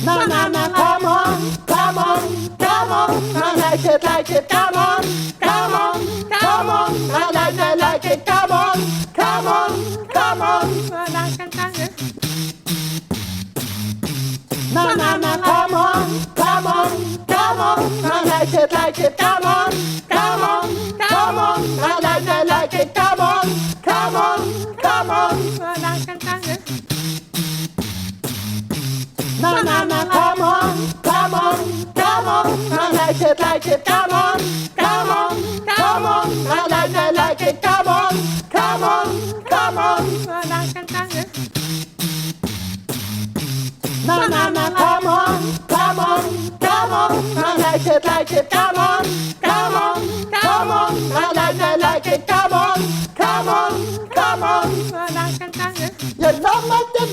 Na na na, come on, come on, come on. I like it, come on, come on, come on. I like it, come on, come on, come on. Na na na, come on, come on, come on. I like it, come on, come on, come on. I like it, come on, come on, come on. Na na na, come on, come on, come on. I like it, come on, come on, come on. I like it, come on, come on, come on. Na na na, come on, come on, come on. I like it, come on, come on, come on. I like it, come on, come on, come on. You know what the